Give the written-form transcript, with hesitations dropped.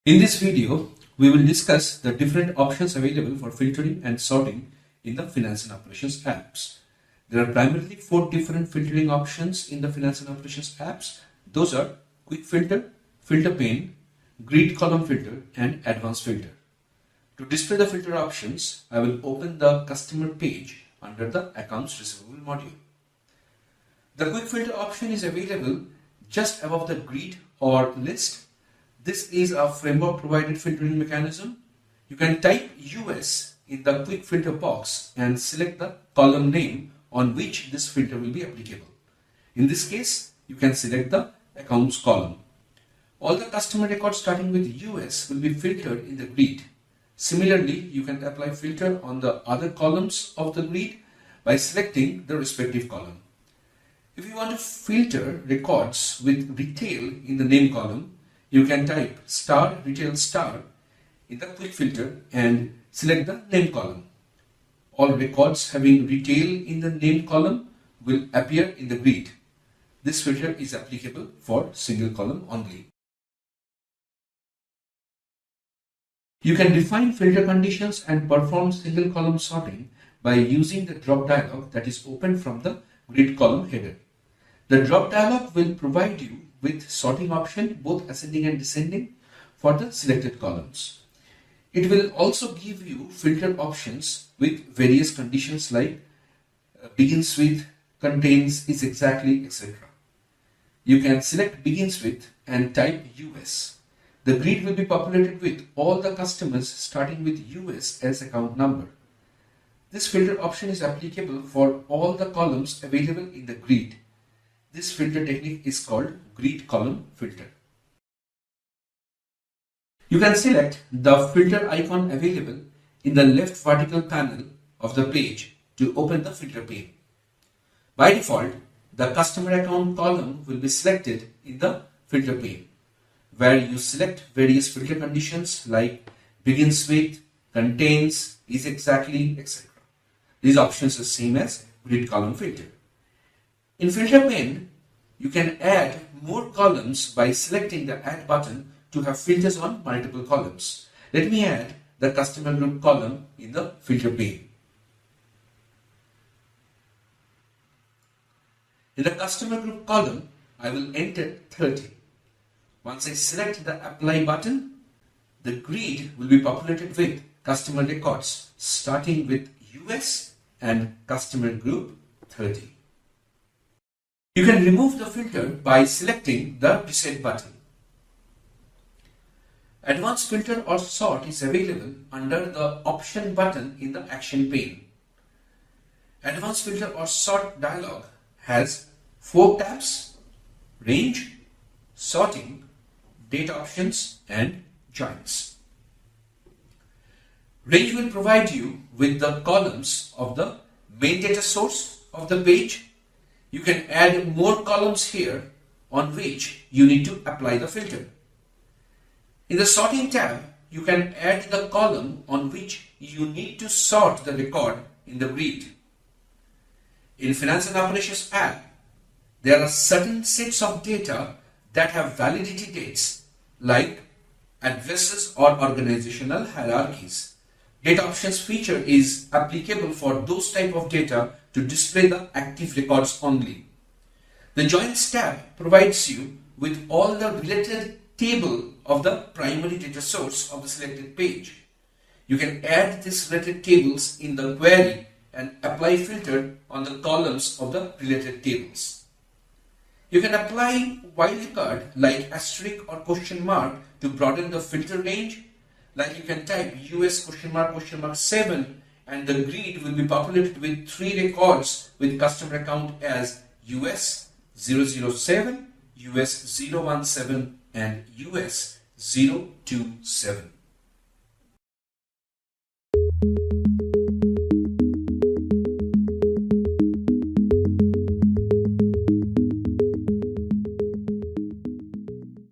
In this video, we will discuss the different options available for filtering and sorting in the Finance and Operations apps. There are primarily 4 different filtering options in the Finance and Operations apps. Those are Quick Filter, Filter Pane, Grid Column Filter, and Advanced Filter. To display the filter options, I will open the customer page under the Accounts Receivable module. The Quick Filter option is available just above the grid or list. This is a framework provided filtering mechanism. You can type US in the quick filter box and select the column name on which this filter will be applicable. In this case, you can select the accounts column. All the customer records starting with US will be filtered in the grid. Similarly, you can apply filter on the other columns of the grid by selecting the respective column. If you want to filter records with retail in the name column, you can type star retail star in the quick filter and select the name column. All records having retail in the name column will appear in the grid. This filter is applicable for single column only. You can define filter conditions and perform single column sorting by using the drop dialog that is opened from the grid column header. The drop dialog will provide you with sorting option both ascending and descending for the selected columns. It will also give you filter options with various conditions like begins with, contains, is exactly, etc. You can select begins with and type US. The grid will be populated with all the customers starting with US as account number. This filter option is applicable for all the columns available in the grid. This filter technique is called grid column filter. You can select the filter icon available in the left vertical panel of the page to open the filter pane. By default, the customer account column will be selected in the filter pane, where you select various filter conditions like begins with, contains, is exactly, etc. These options are same as grid column filter. In filter pane, you can add more columns by selecting the add button to have filters on multiple columns. Let me add the customer group column in the filter pane. In the customer group column, I will enter 30. Once I select the apply button, the grid will be populated with customer records starting with US and customer group 30. You can remove the filter by selecting the reset button. Advanced filter or sort is available under the option button in the action pane. Advanced filter or sort dialog has 4 tabs: range, sorting, data options, and joins. Range will provide you with the columns of the main data source of the page. You can add more columns here on which you need to apply the filter. In the sorting tab, you can add the column on which you need to sort the record in the grid. In Finance and Operations app, there are certain sets of data that have validity dates like addresses or organizational hierarchies. Data options feature is applicable for those type of data to display the active records only. The Joins tab provides you with all the related table of the primary data source of the selected page. You can add these related tables in the query and apply filter on the columns of the related tables. You can apply wildcard like asterisk or question mark to broaden the filter range. Like you can type US question mark 7 and the grid will be populated with 3 records with customer account as US 007, US 017 and US 027.